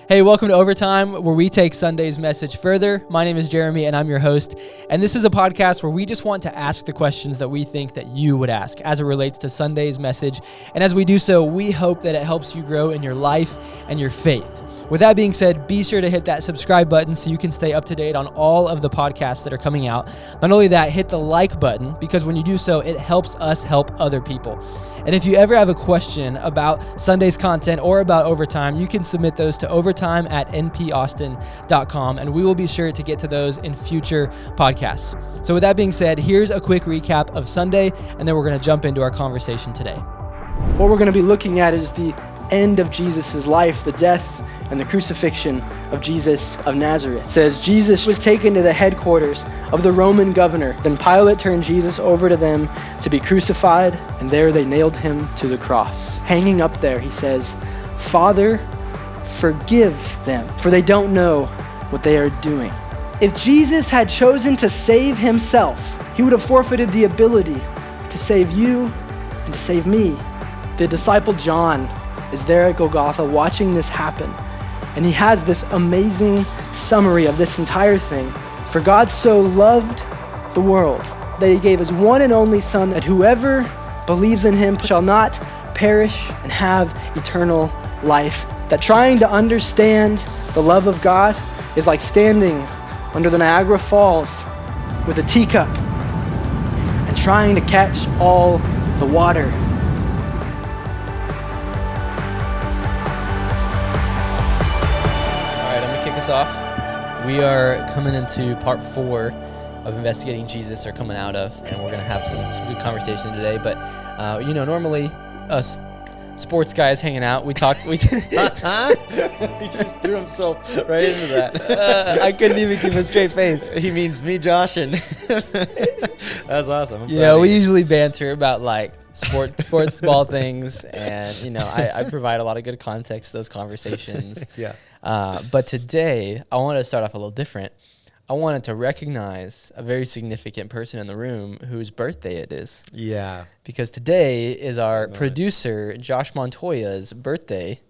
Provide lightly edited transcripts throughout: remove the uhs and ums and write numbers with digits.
Hey, welcome to Overtime, where we take Sunday's message further. My name is Jeremy, and I'm your host. And this is a podcast where we just want to ask the questions that we think that you would ask as it relates to Sunday's message. And as we do so, we hope that it helps you grow in your life and your faith. With that being said, be sure to hit that subscribe button so you can stay up to date on all of the podcasts that are coming out. Not only that, hit the like button, because when you do so, it helps us help other people. And if you ever have a question about Sunday's content or about Overtime, you can submit those to overtime@npaustin.com, and we will be sure to get to those in future podcasts. So with that being said, here's a quick recap of Sunday, and then we're going to jump into our conversation today. What we're going to be looking at is the end of Jesus' life, the death and the crucifixion of Jesus of Nazareth. It says, Jesus was taken to the headquarters of the Roman governor. Then Pilate turned Jesus over to them to be crucified, and there they nailed him to the cross. Hanging up there, he says, Father, forgive them, for they don't know what they are doing. If Jesus had chosen to save himself, he would have forfeited the ability to save you and to save me. The disciple John is there at Golgotha watching this happen. And he has this amazing summary of this entire thing. For God so loved the world that he gave his one and only Son, that whoever believes in him shall not perish and have eternal life. That trying to understand the love of God is like standing under the Niagara Falls with a teacup and trying to catch all the water. Off. We are coming into part 4 of Investigating Jesus, or coming out of, and we're going to have some good conversation today. But, normally us sports guys hanging out, we talk. He just threw himself right into that. I couldn't even keep a straight face. He means me, Josh, and that's awesome. We usually banter about sports ball things, and I provide a lot of good context to those conversations. Yeah. But today, I wanted to start off a little different. I wanted to recognize a very significant person in the room whose birthday it is. Yeah. Because today is our producer, Josh Montoya's birthday.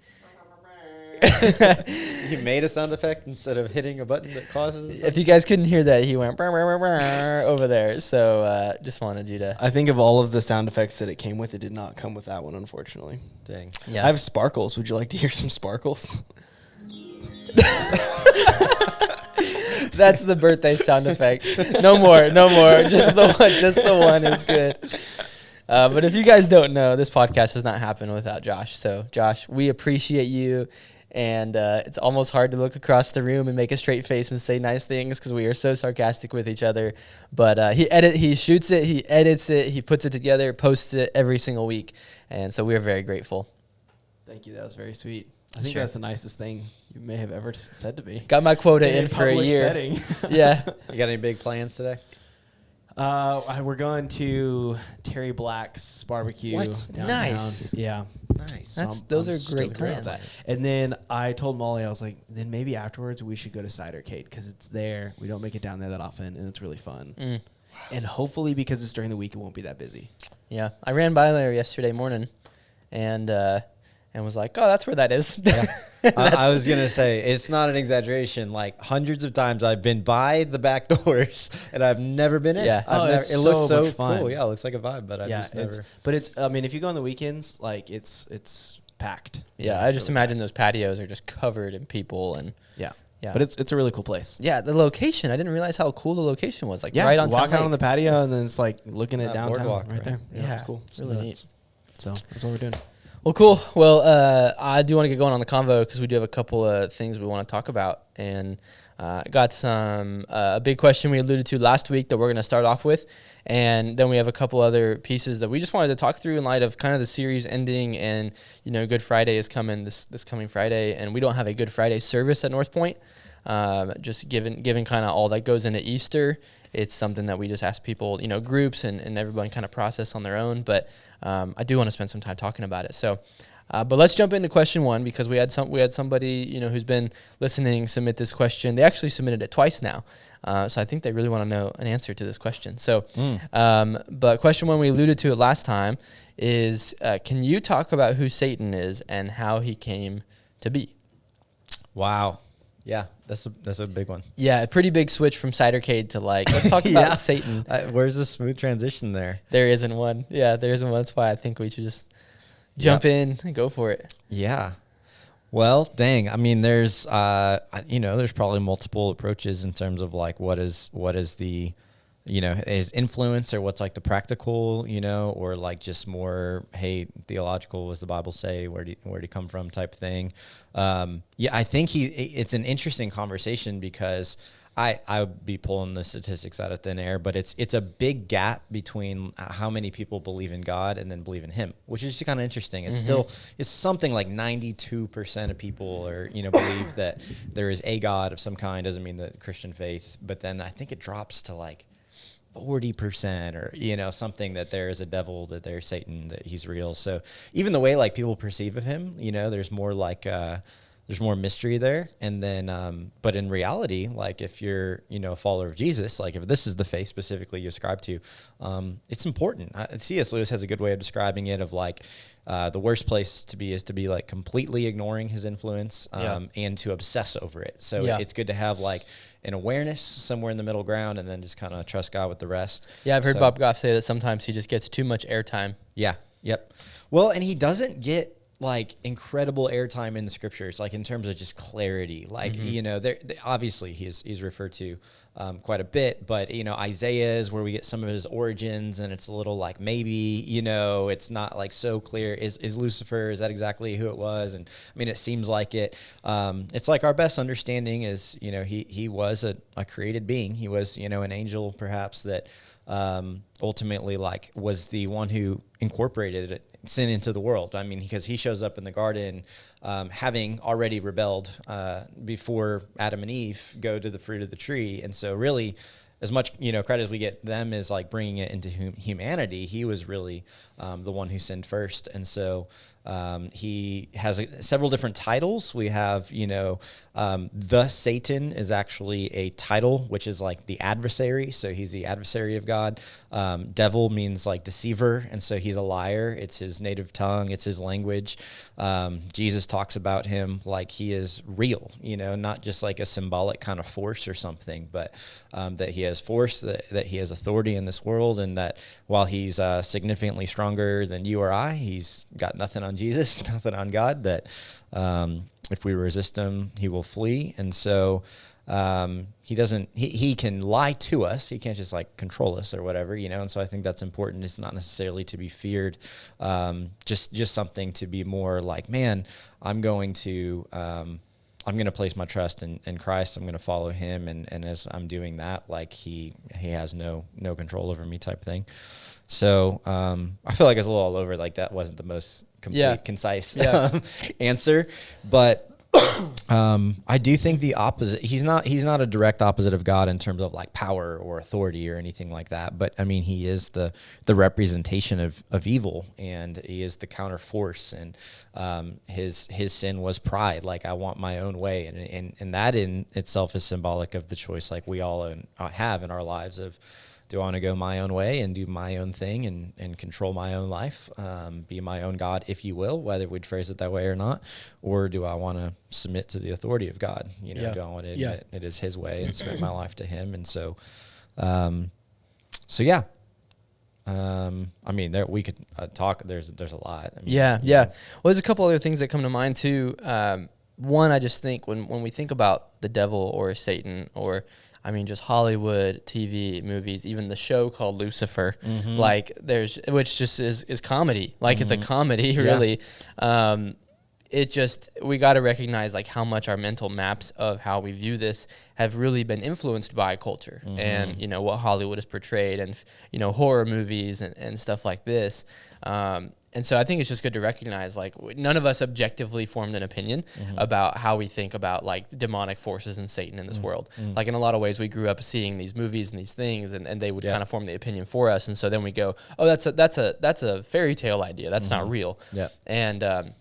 He made a sound effect instead of hitting a button that causes. If you guys couldn't hear that, he went over there. So just wanted you to. I think of all of the sound effects that it came with, it did not come with that one, unfortunately. Dang. Yeah. I have sparkles. Would you like to hear some sparkles? That's the birthday sound effect. No more. Just the one is good. But if you guys don't know, this podcast does not happen without Josh. So Josh, we appreciate you. And it's almost hard to look across the room and make a straight face and say nice things because we are so sarcastic with each other. But he shoots it, he edits it, he puts it together, posts it every single week. And so we are very grateful. Thank you. That was very sweet. I think that's the nicest thing you may have ever said to me. Got my quota in for a year. Setting. Yeah. You got any big plans today? We're going to Terry Black's barbecue. What? Downtown. Nice. Yeah. Nice. Those are great about plans. that. And then I told Molly, I was like, then maybe afterwards we should go to Cidercade because it's there. We don't make it down there that often, and it's really fun. Mm. And hopefully because it's during the week, it won't be that busy. Yeah. I ran by there yesterday morning and was like, oh, that's where that is. Yeah. I was going to say, it's not an exaggeration. Like, hundreds of times I've been by the back doors, and I've never been in. Yeah. It looks so fun. cool. Yeah, it looks like a vibe, but I've just never. But it's, I mean, if you go on the weekends, like, it's packed. Yeah, I just imagine those patios are just covered in people and Yeah. Yeah. But it's a really cool place. yeah, the location. I didn't realize how cool the location was. Like Yeah, right on walk Town out on the Lake. patio, and then it's like looking at downtown boardwalk, right right? there. Yeah, it's cool. it's really neat. So that's what we're doing. Well, cool. Well, I do want to get going on the convo because we do have a couple of things we want to talk about, and got some a big question we alluded to last week that we're going to start off with, and then we have a couple other pieces that we just wanted to talk through in light of kind of the series ending, and Good Friday is coming this coming Friday, and we don't have a Good Friday service at Northpoint. Just given kind of all that goes into Easter, it's something that we just ask people, groups and everyone kind of process on their own. But I do want to spend some time talking about it. So, but let's jump into question 1 because we had somebody who's been listening submit this question. They actually submitted it twice now, so I think they really want to know an answer to this question. So, but question 1, we alluded to it last time, is can you talk about who Satan is and how he came to be? Wow. Yeah, that's a big one. Yeah, a pretty big switch from Cidercade to like, let's talk about Satan. Where's the smooth transition there? There isn't one. Yeah, there isn't one. That's why I think we should just jump in and go for it. Yeah. Well, dang. I mean, there's there's probably multiple approaches in terms of like what is the, is influence, or what's like the practical, or like just more, hey, theological, what does the Bible say? Where'd he come from type thing. I think it's an interesting conversation because I would be pulling the statistics out of thin air, but it's a big gap between how many people believe in God and then believe in him, which is kind of interesting. It's it's something like 92% of people believe that there is a God of some kind. Doesn't mean the Christian faith, but then I think it drops to like 40% or, something that there is a devil, that there's Satan, that he's real. So even the way like people perceive of him, there's more like, there's more mystery there. And then, but in reality, like if you're, a follower of Jesus, like if this is the faith specifically you ascribe to, it's important. C.S. Lewis has a good way of describing it of like, the worst place to be is to be like completely ignoring his influence, and to obsess over it. So it's good to have like an awareness somewhere in the middle ground, and then just kind of trust God with the rest. Yeah, I've heard Bob Goff say that sometimes he just gets too much airtime. Yeah. Yep. Well, and he doesn't get like incredible airtime in the scriptures, like in terms of just clarity. Like, obviously he's referred to quite a bit, but Isaiah is where we get some of his origins, and it's a little like maybe it's not like so clear. Is Lucifer, is that exactly who it was? And I mean, it seems like it. It's like our best understanding is he was a created being. He was an angel perhaps that ultimately like was the one who incorporated sin into the world. I mean, because he shows up in the garden having already rebelled before Adam and Eve go to the fruit of the tree. And so really, as much credit as we get them is like bringing it into humanity, he was really the one who sinned first. And so he has several different titles. We have, the Satan is actually a title, which is like the adversary. So he's the adversary of God. Devil means like deceiver. And so he's a liar. It's his native tongue. It's his language. Jesus talks about him like he is real, not just like a symbolic kind of force or something, but that he has force, that he has authority in this world. And that while he's significantly stronger than you or I, he's got nothing on Jesus, nothing on God, that if we resist him, he will flee. And so he can lie to us. He can't just like control us or whatever, and so I think that's important. It's not necessarily to be feared, just something to be more like, man, I'm going to place my trust in Christ. I'm going to follow him. And as I'm doing that, like he has no control over me type thing. So I feel like it's a little all over. Like that wasn't the most complete, concise answer, but I do think the opposite. He's not a direct opposite of God in terms of like power or authority or anything like that. But I mean, he is the representation of evil, and he is the counter force. And his sin was pride. Like I want my own way, and that in itself is symbolic of the choice like we all have in our lives of, do I want to go my own way and do my own thing and control my own life, be my own God, if you will, whether we'd phrase it that way or not? Or do I want to submit to the authority of God? Do I want to admit it is his way and submit my life to him? And so, I mean, we could talk. There's a lot. I mean, Well, there's a couple other things that come to mind too. One, I just think when we think about the devil or Satan, or I mean, just Hollywood, TV, movies, even the show called Lucifer, like which just is comedy. Like it's a comedy, really. We got to recognize like how much our mental maps of how we view this have really been influenced by culture and, what Hollywood has portrayed and, horror movies and stuff like this. And so I think it's just good to recognize, like, none of us objectively formed an opinion about how we think about, like, demonic forces and Satan in this world. Like, in a lot of ways, we grew up seeing these movies and these things, and they would kind of form the opinion for us. And so then we go, oh, that's a fairy tale idea. That's not real. Yeah. And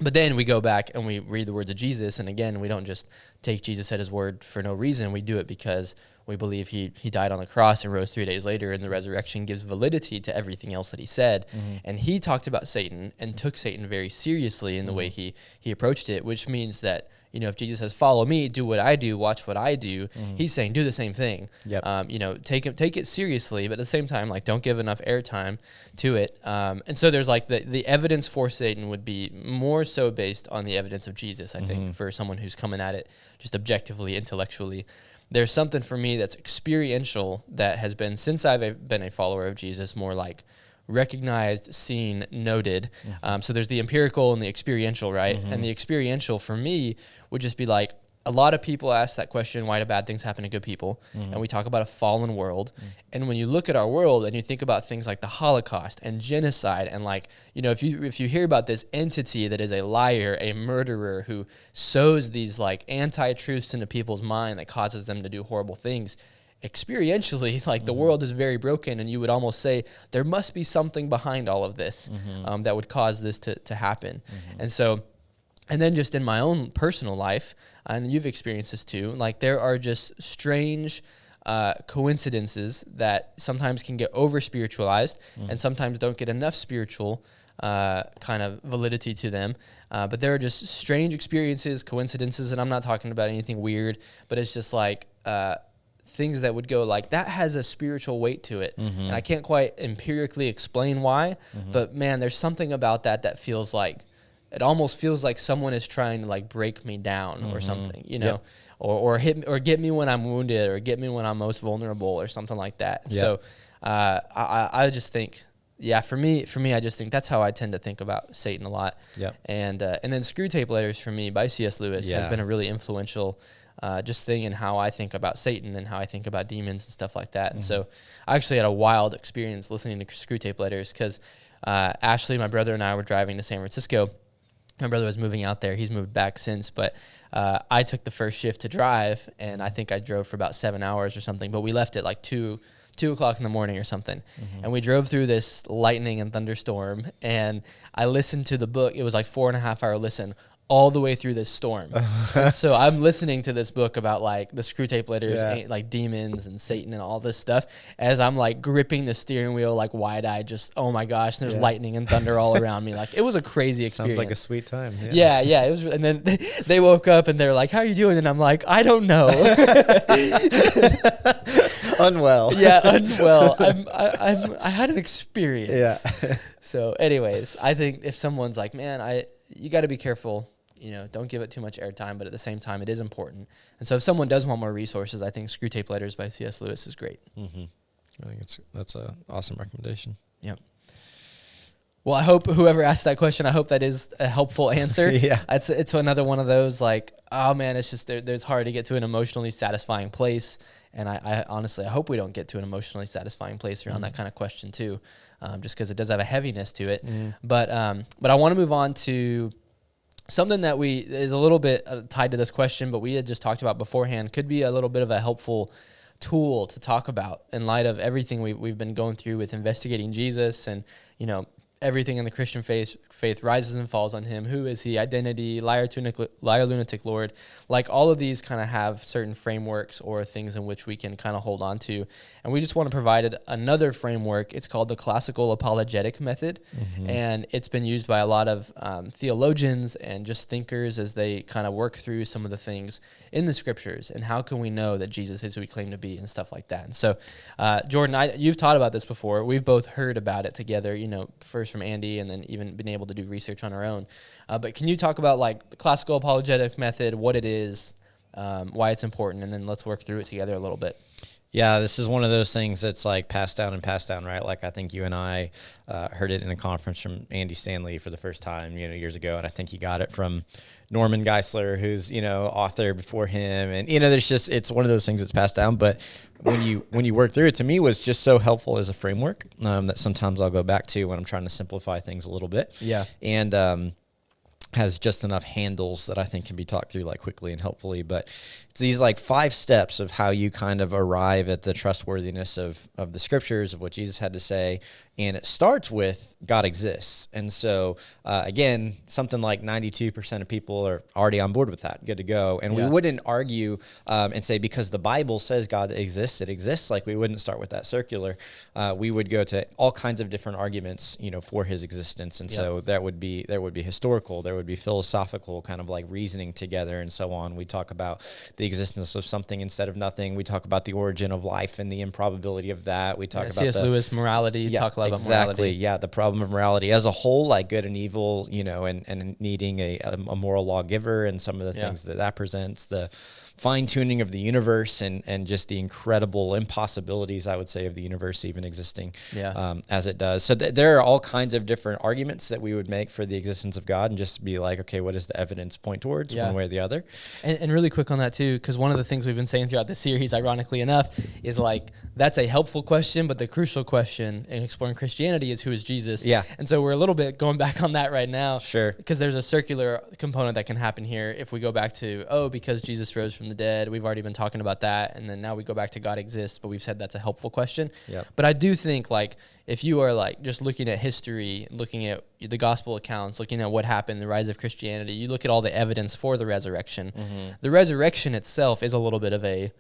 but then we go back and we read the words of Jesus, and again, we don't just take Jesus at his word for no reason. We do it because we believe he died on the cross and rose 3 days later, and the resurrection gives validity to everything else that he said. And he talked about Satan and took Satan very seriously in the way he approached it, which means that, if Jesus says, follow me, do what I do, watch what I do, he's saying, do the same thing. Yep. Take it seriously, but at the same time, like, don't give enough airtime to it. And so there's like the evidence for Satan would be more so based on the evidence of Jesus, I think, for someone who's coming at it just objectively, intellectually. There's something for me that's experiential that has been, since I've been a follower of Jesus, more like recognized, seen, noted. So there's the empirical and the experiential, right? And the experiential for me would just be like, a lot of people ask that question, why do bad things happen to good people? And we talk about a fallen world. And when you look at our world and you think about things like the Holocaust and genocide, and like, if you hear about this entity that is a liar, a murderer who sows these like anti-truths into people's mind that causes them to do horrible things, experientially, like the world is very broken, and you would almost say there must be something behind all of this that would cause this to happen. And then just in my own personal life, and you've experienced this too, like there are just strange coincidences that sometimes can get over spiritualized and sometimes don't get enough spiritual kind of validity to them. But there are just strange experiences, coincidences, and I'm not talking about anything weird, but it's just like things that would go like, that has a spiritual weight to it. And I can't quite empirically explain why, but man, there's something about that feels like, it almost feels like someone is trying to like break me down or something, or hit me, or get me when I'm wounded, or get me when I'm most vulnerable, or something like that. Yep. So I just think, for me, I just think that's how I tend to think about Satan a lot. Yep. And then Screw Tape Letters for me by C.S. Lewis has been a really influential just thing in how I think about Satan and how I think about demons and stuff like that. And so I actually had a wild experience listening to Screw Tape Letters, because Ashley, my brother, and I were driving to San Francisco. My brother was moving out there. He's moved back since, but I took the first shift to drive, and I think I drove for about 7 hours or something, but we left at like 2 o'clock in the morning or something. And we drove through this lightning and thunderstorm, and I listened to the book. It was like 4.5 hour listen all the way through this storm. And so I'm listening to this book about like the Screw Tape Letters, like demons and Satan and all this stuff, as I'm like gripping the steering wheel like wide-eyed, just, oh my gosh, there's lightning and thunder all around me. Like, it was a crazy experience. Sounds like a sweet time. Yeah, it was. And then they woke up and they're like, how are you doing? And I'm like, I don't know. Unwell. Yeah, unwell. I had an experience. Yeah. So anyways, I think if someone's like, man, you got to be careful, don't give it too much airtime, but at the same time, it is important. And so if someone does want more resources, I think Screw Tape Letters by C.S. Lewis is great. I think that's an awesome recommendation. Yep. Well, I hope whoever asked that question, I hope that is a helpful answer. Yeah. It's another one of those like, oh man, it's just there's hard to get to an emotionally satisfying place. And I honestly, I hope we don't get to an emotionally satisfying place around that kind of question too, just because it does have a heaviness to it. But I want to move on to something that is a little bit tied to this question, but we had just talked about beforehand, could be a little bit of a helpful tool to talk about in light of everything we've been going through with investigating Jesus, and everything in the Christian faith rises and falls on him. Who is he? Identity, liar, lunatic Lord. Like, all of these kind of have certain frameworks or things in which we can kind of hold on to. And we just want to provide another framework. It's called the classical apologetic method. And it's been used by a lot of theologians and just thinkers as they kind of work through some of the things in the scriptures and how can we know that Jesus is who we claim to be and stuff like that. And so, Jordan, you've taught about this before. We've both heard about it together, first from Andy, and then even been able to do research on our own. But can you talk about like the classical apologetic method, what it is, why it's important, and then let's work through it together a little bit. Yeah, this is one of those things that's like passed down, right? Like, I think you and I heard it in a conference from Andy Stanley for the first time, years ago, and I think he got it from Norman Geisler, who's author before him, and there's just, it's one of those things that's passed down. But when you work through it, to me, was just so helpful as a framework that sometimes I'll go back to when I'm trying to simplify things a little bit. Yeah, and has just enough handles that I think can be talked through like quickly and helpfully. But it's these like 5 steps of how you kind of arrive at the trustworthiness of the scriptures, of what Jesus had to say, And it starts with God exists. And so, again, something like 92% of people are already on board with that. Good to go. And we wouldn't argue and say because the Bible says God exists, it exists. Like we wouldn't start with that circular. We would go to all kinds of different arguments, for his existence. And so there would be historical, there would be philosophical, kind of like reasoning together and so on. We talk about the existence of something instead of nothing. We talk about the origin of life and the improbability of that. We talk about C.S. Lewis, morality, talk a lot about morality. Yeah, the problem of morality as a whole, like good and evil, and needing a moral lawgiver and some of the things that presents, the fine-tuning of the universe and just the incredible impossibilities, I would say, of the universe even existing as it does. So there are all kinds of different arguments that we would make for the existence of God and just be like, okay, what does the evidence point towards one way or the other? And really quick on that too, because one of the things we've been saying throughout the series, ironically enough, is like, that's a helpful question, but the crucial question in exploring Christianity is who is Jesus? Yeah. And so we're a little bit going back on that right now. Sure. Because there's a circular component that can happen here if we go back to, because Jesus rose from the dead. We've already been talking about that. And then now we go back to God exists, but we've said that's a helpful question. Yep. But I do think like if you are like just looking at history, looking at the gospel accounts, looking at what happened, the rise of Christianity, you look at all the evidence for the resurrection. Mm-hmm. The resurrection itself is a little bit of a,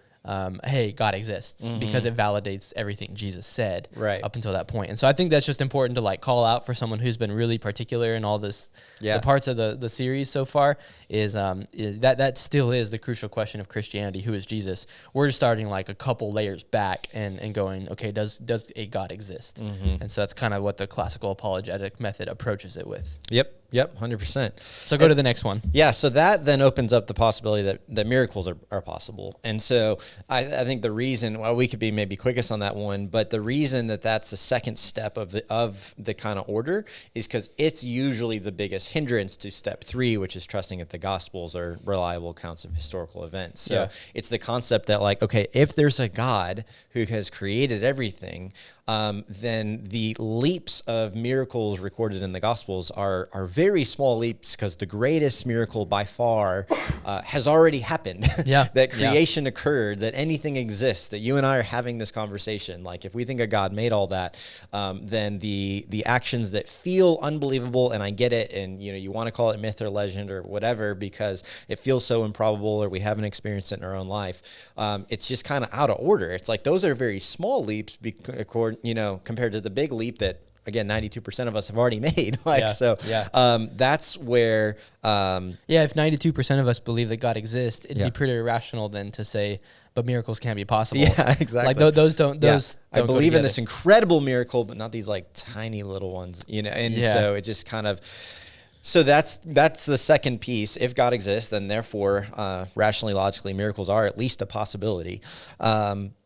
hey, God exists, because it validates everything Jesus said up until that point. And so I think that's just important to like call out for someone who's been really particular in all this, the parts of the series so far is that still is the crucial question of Christianity. Who is Jesus? We're just starting like a couple layers back and going, okay, does a God exist? And so that's kind of what the classical apologetic method approaches it with. Yep, 100%. So go to the next one. Yeah, so that then opens up the possibility that miracles are possible. And so I think the reason, well, we could be maybe quickest on that one, but the reason that's the second step of the kind of order is because it's usually the biggest hindrance to step 3, which is trusting that the Gospels are reliable accounts of historical events. So it's the concept that like, okay, if there's a God who has created everything, then the leaps of miracles recorded in the Gospels are very small leaps because the greatest miracle by far has already happened. That creation occurred, that anything exists, that you and I are having this conversation. Like if we think a God made all that, then the actions that feel unbelievable, and I get it, and you want to call it myth or legend or whatever because it feels so improbable or we haven't experienced it in our own life, it's just kind of out of order. It's like those are very small leaps compared to the big leap that, again, 92% of us have already made. That's where... if 92% of us believe that God exists, it'd be pretty irrational then to say, but miracles can't be possible. Yeah, exactly. Like those don't I believe in this incredible miracle, but not these like tiny little ones, so it just kind of... So that's the second piece. If God exists, then therefore, rationally, logically, miracles are at least a possibility.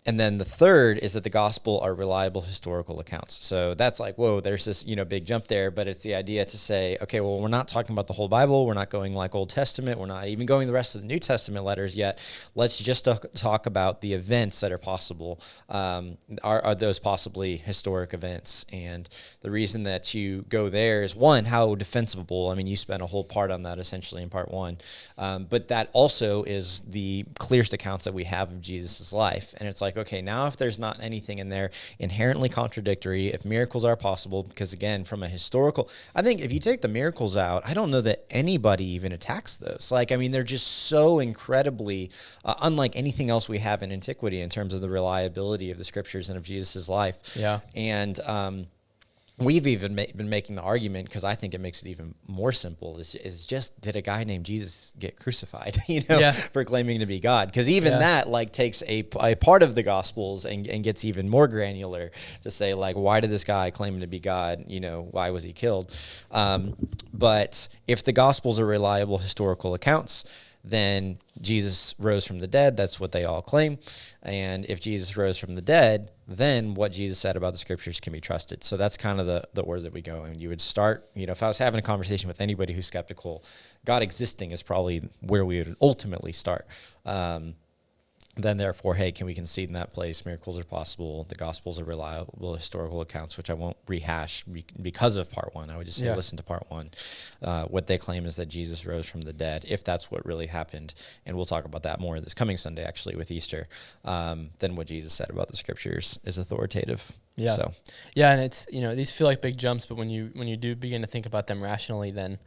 And then the third is that the gospel are reliable historical accounts. So that's like, whoa, there's this, big jump there, but it's the idea to say, okay, well, we're not talking about the whole Bible. We're not going like Old Testament. We're not even going the rest of the New Testament letters yet. Let's just talk about the events that are possible. Are those possibly historic events? And the reason that you go there is, one, how defensible. I mean, you spent a whole part on that essentially in part 1. But that also is the clearest accounts that we have of Jesus' life. And it's like, okay, now if there's not anything in there inherently contradictory, if miracles are possible, because again, from a historical, I think if you take the miracles out, I don't know that anybody even attacks those. Like, I mean, they're just so incredibly unlike anything else we have in antiquity in terms of the reliability of the scriptures and of Jesus's life. Yeah. And, we've even been making the argument, because I think it makes it even more simple, is just, did a guy named Jesus get crucified, for claiming to be God? Because even that like takes a part of the Gospels and gets even more granular to say like, why did this guy claim to be God? Why was he killed? But if the Gospels are reliable historical accounts, then Jesus rose from the dead. That's what they all claim. And if Jesus rose from the dead, then what Jesus said about the scriptures can be trusted. So that's kind of the order that we go. And you would start, if I was having a conversation with anybody who's skeptical, God existing is probably where we would ultimately start. Then therefore, hey, can we concede in that place? Miracles are possible. The Gospels are reliable historical accounts, which I won't rehash because of part 1. I would just say listen to part 1. What they claim is that Jesus rose from the dead, if that's what really happened. And we'll talk about that more this coming Sunday, actually, with Easter. Then what Jesus said about the scriptures is authoritative. Yeah. So Yeah, and it's, these feel like big jumps, but when you do begin to think about them rationally, then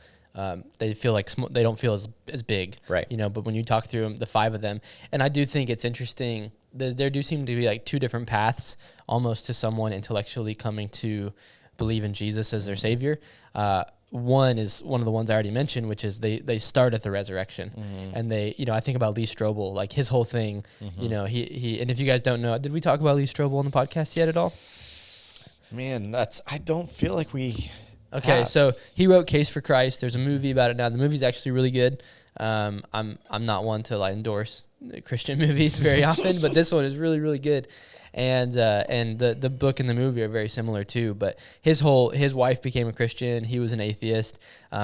they feel like they don't feel as big. Right. But when you talk through them, the 5 of them, and I do think it's interesting, there do seem to be like 2 different paths almost to someone intellectually coming to believe in Jesus as their savior. One is one of the ones I already mentioned, which is they start at the resurrection, and they, I think about Lee Strobel, like his whole thing, he and if you guys don't know, did we talk about Lee Strobel on the podcast yet at all? Man, I don't feel like we. Okay, so he wrote Case for Christ. There's a movie about it now. The movie's actually really good. I'm not one to like endorse Christian movies very often, but this one is really, really good. And the book and the movie are very similar too. But his wife became a Christian. He was an atheist.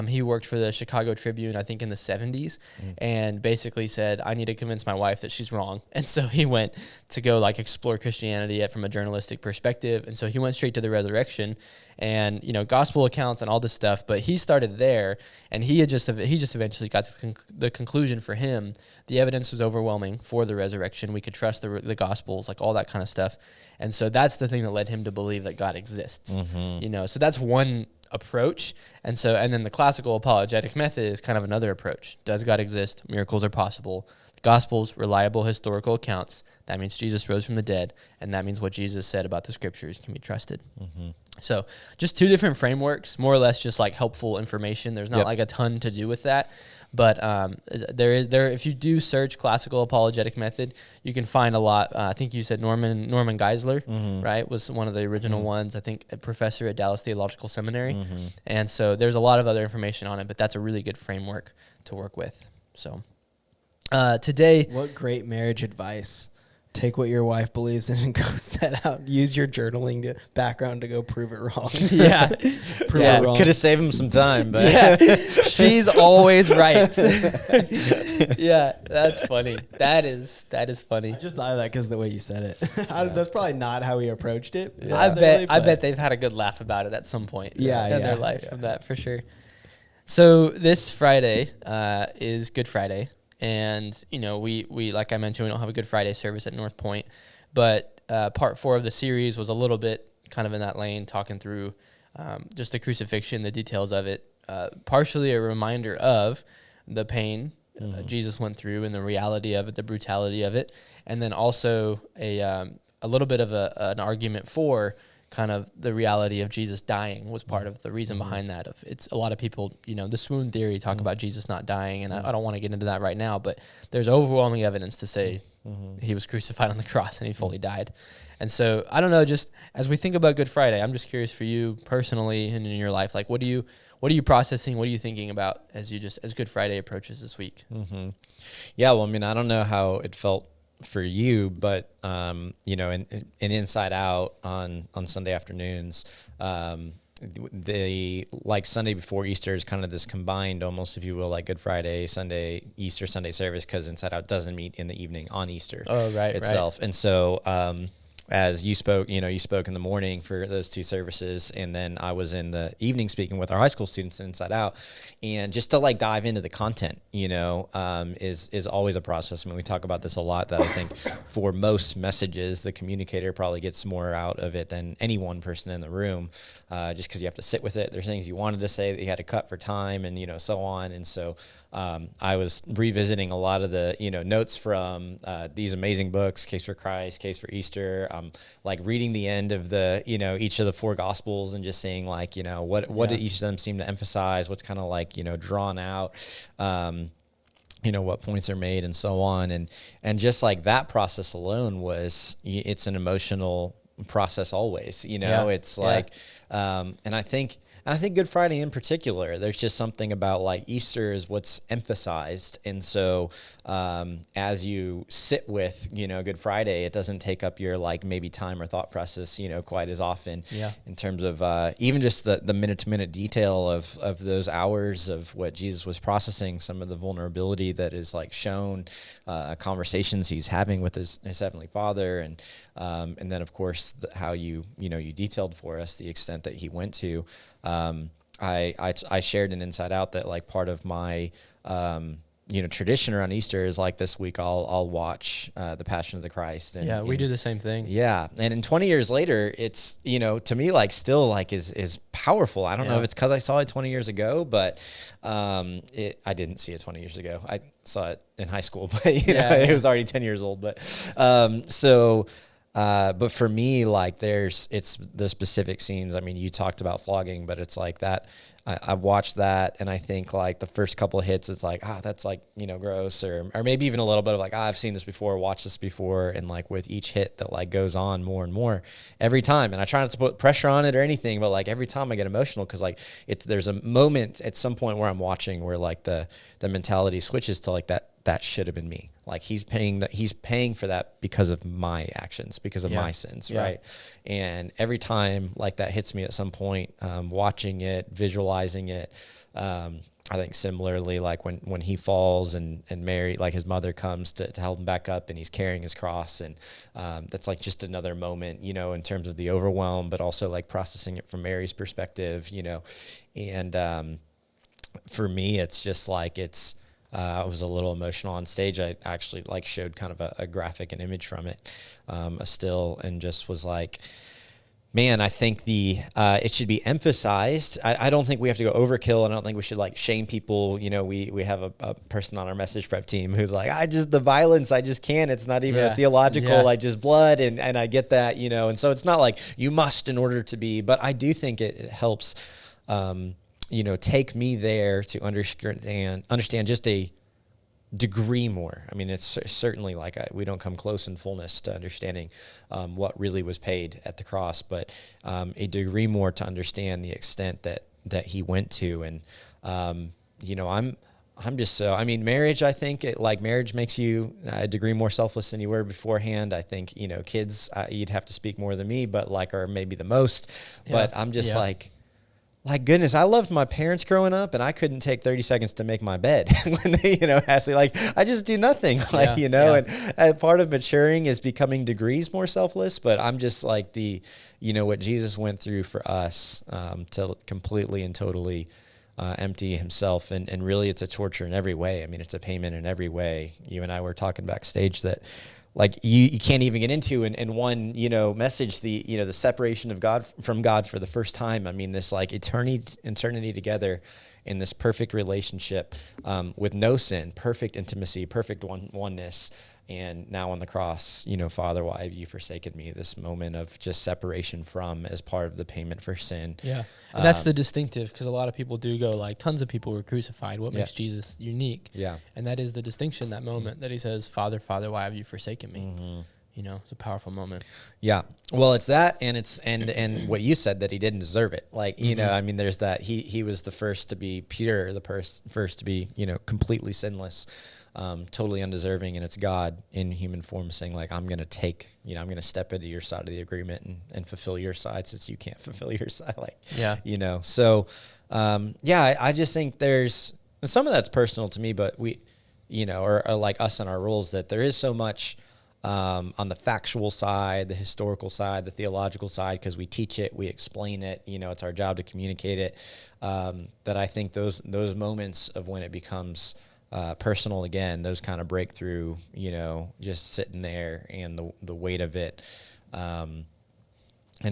He worked for the Chicago Tribune, I think, in the 70s, and basically said, I need to convince my wife that she's wrong. And so he went to go like explore Christianity from a journalistic perspective. And so he went straight to the resurrection and gospel accounts and all this stuff. But he started there, and he just eventually got to the conclusion for him. The evidence was overwhelming for the resurrection. We could trust the gospels, like all that kind of stuff. And so that's the thing that led him to believe that God exists. So that's one approach. And then the classical apologetic method is kind of another approach. Does God exist? Miracles are possible. The gospels, reliable historical accounts. That means Jesus rose from the dead. And that means what Jesus said about the scriptures can be trusted. So just 2 different frameworks, more or less just like helpful information. There's not like a ton to do with that. But if you do search classical apologetic method, you can find a lot. I think you said Norman Geisler, right, was one of the original ones. I think a professor at Dallas Theological Seminary. And so there's a lot of other information on it, but that's a really good framework to work with. So today, what great marriage advice. Take what your wife believes in and go set out. Use your journaling background to go prove it wrong. Prove it wrong. Could have saved him some time, but she's always right. Yeah, that's funny. That is funny. I just thought of that because of the way you said it. That's probably not how he approached it. I bet they've had a good laugh about it at some point in their life from that for sure. So this Friday is Good Friday. And, we like I mentioned, we don't have a Good Friday service at Northpoint, but part 4 of the series was a little bit kind of in that lane, talking through just the crucifixion, the details of it, partially a reminder of the pain Jesus went through and the reality of it, the brutality of it, and then also a little bit of an argument for kind of the reality of Jesus dying was part of the reason behind that. It's a lot of people, the swoon theory talk about Jesus not dying, and I don't want to get into that right now, but there's overwhelming evidence to say he was crucified on the cross and he fully died. And so I don't know, just as we think about Good Friday, I'm just curious for you personally and in your life, like what are you processing? What are you thinking about as Good Friday approaches this week? Yeah, well, I mean, I don't know how it felt for you, but in Inside Out on Sunday afternoons, the like Sunday before Easter is kind of this combined, almost if you will, like Good Friday, Sunday, Easter Sunday service, because Inside Out doesn't meet in the evening on Easter itself. And so as you spoke in the morning for those 2 services, and then I was in the evening speaking with our high school students Inside Out, and just to like dive into the content, is always a process. I mean, we talk about this a lot, that I think for most messages, the communicator probably gets more out of it than any one person in the room, just because you have to sit with it. There's things you wanted to say that you had to cut for time, and so on. And so I was revisiting a lot of the notes from these amazing books, Case for Christ, Case for Easter. Like reading the end of the each of the 4 Gospels and just seeing like what did each of them seem to emphasize, what's kind of like drawn out, what points are made and so on, and just like that process alone it's an emotional process always. It's like and I think Good Friday in particular, there's just something about like Easter is what's emphasized. And so as you sit with, Good Friday, it doesn't take up your like maybe time or thought process, quite as often in terms of even just the minute to minute detail of those hours of what Jesus was processing, some of the vulnerability that is like shown, conversations he's having with his Heavenly Father. And then of course how you detailed for us the extent that he went to. I shared an Inside Out that like part of my tradition around Easter is like this week I'll watch the Passion of the Christ. And we do the same thing. Yeah, and 20 years later, it's to me like still like is powerful. I don't know if it's because I saw it 20 years ago, but I didn't see it 20 years ago. I saw it in high school, but it was already 10 years old. But but for me, like it's the specific scenes. I mean, you talked about flogging, but it's like that. I watched that, and I think like the first couple of hits, it's like, that's like, gross, or maybe even a little bit of like, I've seen this before, watched this before. And like with each hit that like goes on more and more every time. And I try not to put pressure on it or anything, but like every time I get emotional, cause like there's a moment at some point where I'm watching where like the mentality switches to like that should have been me. Like he's paying for that because of my actions, because of my sins. Yeah. Right. And every time like that hits me at some point, watching it, visualizing it, I think similarly, like when he falls and Mary, like his mother comes to help him back up, and he's carrying his cross. And that's like just another moment, in terms of the overwhelm, but also like processing it from Mary's perspective, and for me, it's just like, I was a little emotional on stage. I actually like showed kind of a graphic, an image from it, a still, and just was like, man, I think it should be emphasized. I don't think we have to go overkill, and I don't think we should like shame people. We have a person on our message prep team who's like, the violence, I just can't. It's not even a theological, just blood, and I get that, and so it's not like you must in order to be, but I do think it helps, take me there to understand just a degree more. I mean, it's certainly like we don't come close in fullness to understanding what really was paid at the cross, but a degree more to understand the extent that he went to. And, I'm just so, I mean, marriage, I think marriage makes you a degree more selfless than you were beforehand. I think, kids, you'd have to speak more than me, but are maybe the most, but I'm just like, goodness, I loved my parents growing up, and I couldn't take 30 seconds to make my bed when they, asked me, I just do nothing, and part of maturing is becoming degrees more selfless. But I'm just like what Jesus went through for us, to completely and totally empty himself. And really it's a torture in every way. I mean, it's a payment in every way. You and I were talking backstage that you can't even get into in one, message, the separation of God from God for the first time. I mean, this like eternity together in this perfect relationship, with no sin, perfect intimacy, perfect oneness. And now on the cross, Father, why have you forsaken me? This moment of just separation from as part of the payment for sin. Yeah. And that's the distinctive, because a lot of people do go like, tons of people were crucified. What makes Jesus unique? Yeah. And that is the distinction, that moment that he says, Father, Father, why have you forsaken me? Mm-hmm. It's a powerful moment. Yeah. Well, it's that, and it's, and what you said, that he didn't deserve it. Like, I mean, there's that, he was the first to be pure, first to be, completely sinless. Totally undeserving, and it's God in human form saying, like, I'm going to take, I'm going to step into your side of the agreement and fulfill your side, since you can't fulfill your side. So, I just think there's some of that's personal to me, but we, or like us and our roles, that there is so much on the factual side, the historical side, the theological side, because we teach it, we explain it, it's our job to communicate it, that I think those moments of when it becomes personal again, those kind of breakthrough, just sitting there and the weight of it. And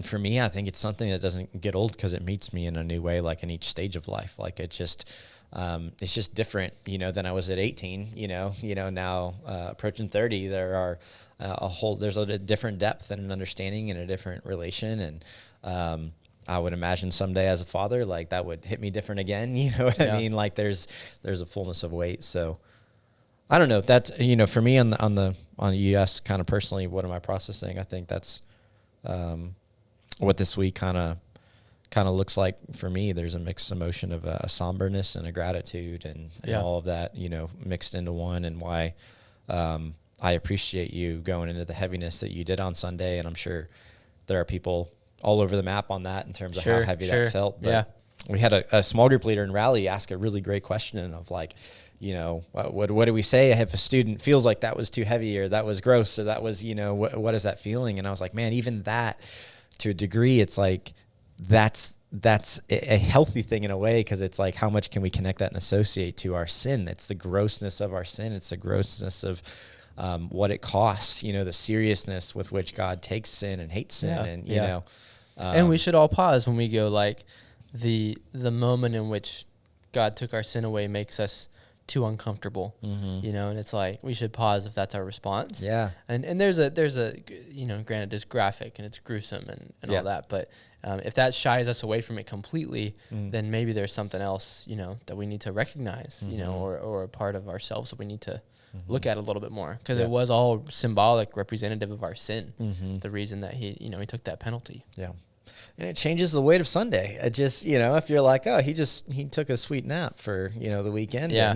for me, I think it's something that doesn't get old, because it meets me in a new way, like in each stage of life. Like it's just different, than I was at 18, now approaching 30, there are there's a different depth and an understanding and a different relation. And, I would imagine someday as a father, like that would hit me different again. You know what I mean? Like there's a fullness of weight. So I don't know. That's, for me on US kind of personally, what am I processing? I think that's what this week kind of looks like for me. There's a mixed emotion of a somberness and a gratitude and all of that, mixed into one, and why I appreciate you going into the heaviness that you did on Sunday. And I'm sure there are people all over the map on that in terms of how heavy that felt. But we had a small group leader in Rally ask a really great question of like, what do we say if a student feels like that was too heavy, or that was gross, or that was, what is that feeling? And I was like, man, even that, to a degree, it's like, that's that's a healthy thing in a way, because it's like, how much can we connect that and associate to our sin? It's the grossness of our sin. It's the grossness of what it costs, the seriousness with which God takes sin and hates sin. And, you know. And we should all pause when we go, like, the moment in which God took our sin away makes us too uncomfortable, and it's like, we should pause if that's our response. Yeah. And there's a, granted it's graphic and it's gruesome and all that, but if that shies us away from it completely, then maybe there's something else, that we need to recognize, or a part of ourselves that we need to look at a little bit more, because it was all symbolic, representative of our sin. The reason that he took that penalty. Yeah. And it changes the weight of Sunday. It just, if you're like, oh, he took a sweet nap for, the weekend. Yeah.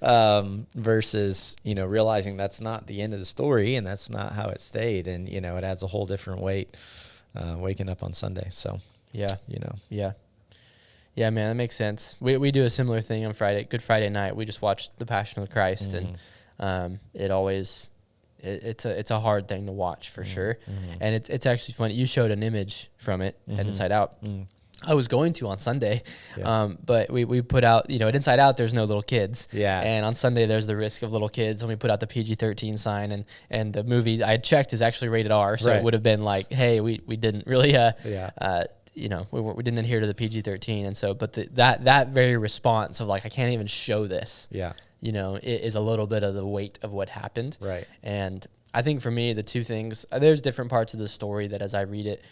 And, versus, realizing that's not the end of the story and that's not how it stayed. And, it adds a whole different weight, waking up on Sunday. So, Yeah, man, that makes sense. We do a similar thing on Good Friday night. We just watch The Passion of Christ, and it's a hard thing to watch for sure. And it's actually funny. You showed an image from it at Inside Out. I was going to on Sunday, but we put out, at Inside Out, there's no little kids. Yeah. And on Sunday, there's the risk of little kids, and we put out the PG-13 sign, and the movie I had checked is actually rated R, so it would have been like, hey, we didn't really, we didn't adhere to the PG-13, and so, but that very response of like, I can't even show this. Yeah. It is a little bit of the weight of what happened. Right. And I think for me, the two things, there's different parts of the story that as I read it,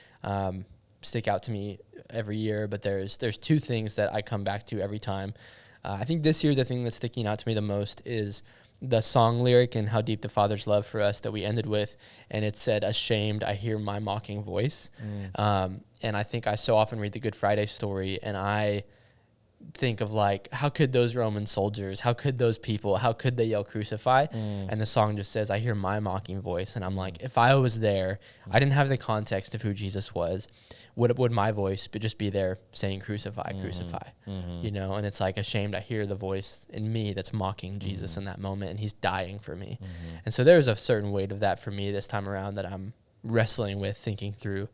stick out to me every year, but there's two things that I come back to every time. I think this year, the thing that's sticking out to me the most is the song lyric and how deep the Father's love for us that we ended with. And it said, ashamed, I hear my mocking voice. And I think I so often read the Good Friday story, and I think of like, how could those Roman soldiers, how could those people, how could they yell crucify? And the song just says, I hear my mocking voice. And I'm like, if I was there, I didn't have the context of who Jesus was, would my voice just be there saying crucify, crucify? And it's like, ashamed, I hear the voice in me that's mocking Jesus in that moment, and he's dying for me. And so there's a certain weight of that for me this time around that I'm wrestling with, thinking through.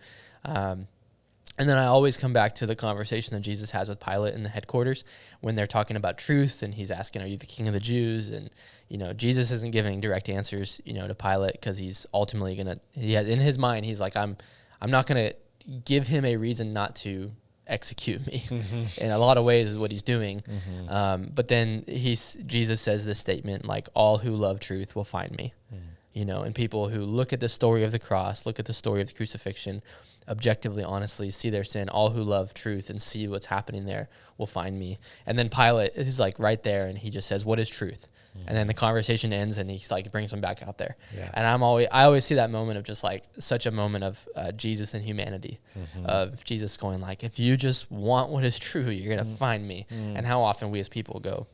And then I always come back to the conversation that Jesus has with Pilate in the headquarters when they're talking about truth, and he's asking, are you the king of the Jews? And, Jesus isn't giving direct answers, to Pilate, because he's ultimately in his mind, he's like, I'm not going to give him a reason not to execute me. In a lot of ways is what he's doing. But then Jesus says this statement, like, all who love truth will find me. And people who look at the story of the cross, look at the story of the crucifixion, objectively, honestly, see their sin, all who love truth and see what's happening there will find me. And then Pilate is like right there, and he just says, what is truth? And then the conversation ends, and he's like, brings him back out there. And I always see that moment of just like such a moment of Jesus and humanity, of Jesus going like, if you just want what is true, you're going to find me. And how often we as people go,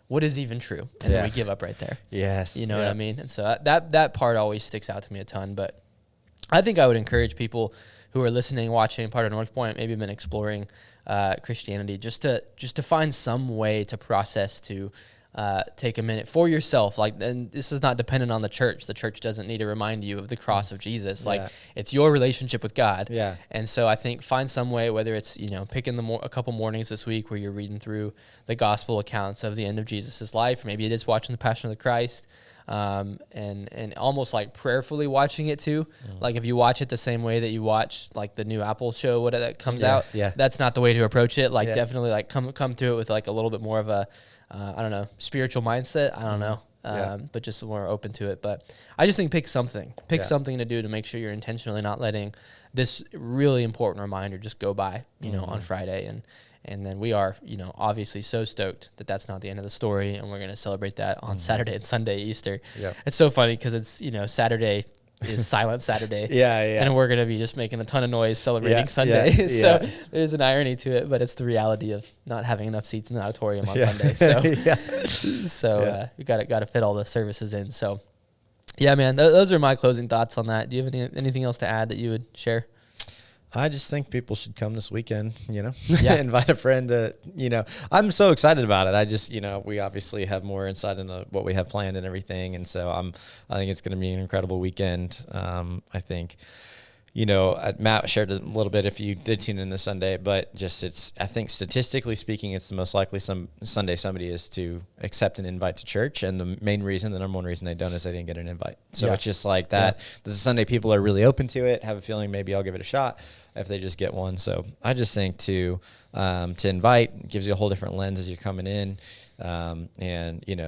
what is even true? And then we give up right there. Yes. You know what I mean? And so that part always sticks out to me a ton. But I think I would encourage people who are listening, watching, part of Northpoint, maybe been exploring Christianity, just to find some way to process, to take a minute for yourself. Like, and this is not dependent on the church. The church doesn't need to remind you of the cross of Jesus. Like, it's your relationship with God. Yeah. And so I think find some way, whether it's, picking a couple mornings this week where you're reading through the gospel accounts of the end of Jesus's life. Maybe it is watching the Passion of the Christ. And almost like prayerfully watching it too. Like if you watch it the same way that you watch like the new Apple show, that comes out, that's not the way to approach it. Like definitely like come through it with like a little bit more of a, I don't know, spiritual mindset. I don't know. But just more open to it. But I just think pick something to do to make sure you're intentionally not letting this really important reminder just go by, on Friday. And then we are, obviously so stoked that that's not the end of the story, and we're going to celebrate that on Saturday and Sunday, Easter. Yep. It's so funny because it's, Saturday is Silent Saturday. And we're going to be just making a ton of noise celebrating Sunday. So there's an irony to it, but it's the reality of not having enough seats in the auditorium on Sunday. So, we got to fit all the services in. So, yeah, man, those are my closing thoughts on that. Do you have anything else to add that you would share? I just think people should come this weekend, invite a friend to, I'm so excited about it. I just, we obviously have more insight into what we have planned and everything. And so I think it's going to be an incredible weekend. I think, Matt shared a little bit if you did tune in this Sunday, but I think statistically speaking, it's the most likely Sunday somebody is to accept an invite to church. And the number one reason they don't is they didn't get an invite. So it's just like that. Yeah. This is Sunday. People are really open to it. Have a feeling maybe I'll give it a shot if they just get one. So I just think to invite gives you a whole different lens as you're coming in.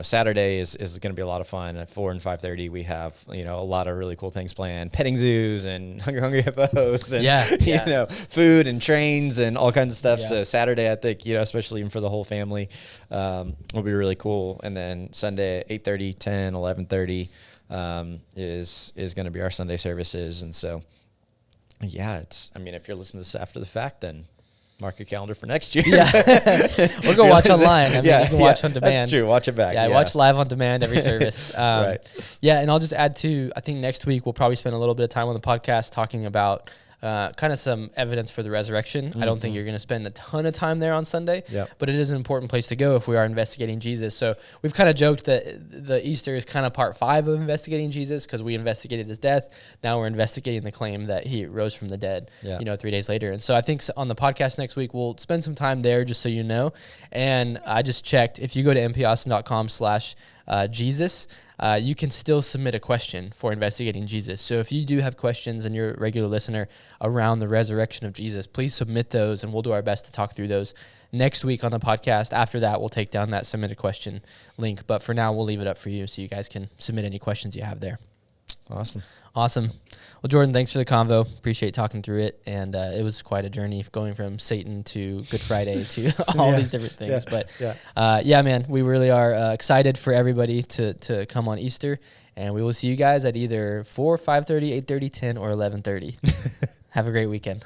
Saturday is going to be a lot of fun. At 4 and 5:30, we have, a lot of really cool things planned, petting zoos and hungry hippos and, food and trains and all kinds of stuff. Yeah. So Saturday, I think, especially even for the whole family, will be really cool. And then Sunday, 8:30, 10, 11:30, is going to be our Sunday services. And so, if you're listening to this after the fact, then mark your calendar for next year. Yeah. Or go watch online. You can watch on demand. That's true. Watch it back. Yeah, watch live on demand every service. Right. Yeah, and I'll just add to, I think next week we'll probably spend a little bit of time on the podcast talking about kind of some evidence for the resurrection. Mm-hmm. I don't think you're going to spend a ton of time there on Sunday, but it is an important place to go if we are investigating Jesus. So we've kind of joked that the Easter is kind of part 5 of investigating Jesus because we investigated his death. Now we're investigating the claim that he rose from the dead, 3 days later. And so I think on the podcast next week, we'll spend some time there just so you know. And I just checked. If you go to mpaustin.com/Jesus, you can still submit a question for investigating Jesus. So if you do have questions and you're a regular listener around the resurrection of Jesus, please submit those and we'll do our best to talk through those next week on the podcast. After that, we'll take down that submit a question link. But for now, we'll leave it up for you so you guys can submit any questions you have there. Awesome. Well, Jordan, thanks for the convo. Appreciate talking through it. And it was quite a journey going from Satan to Good Friday to all these different things. Man, we really are excited for everybody to come on Easter. And we will see you guys at either 4, 5:30, 8:30, 10, or 11:30. Have a great weekend.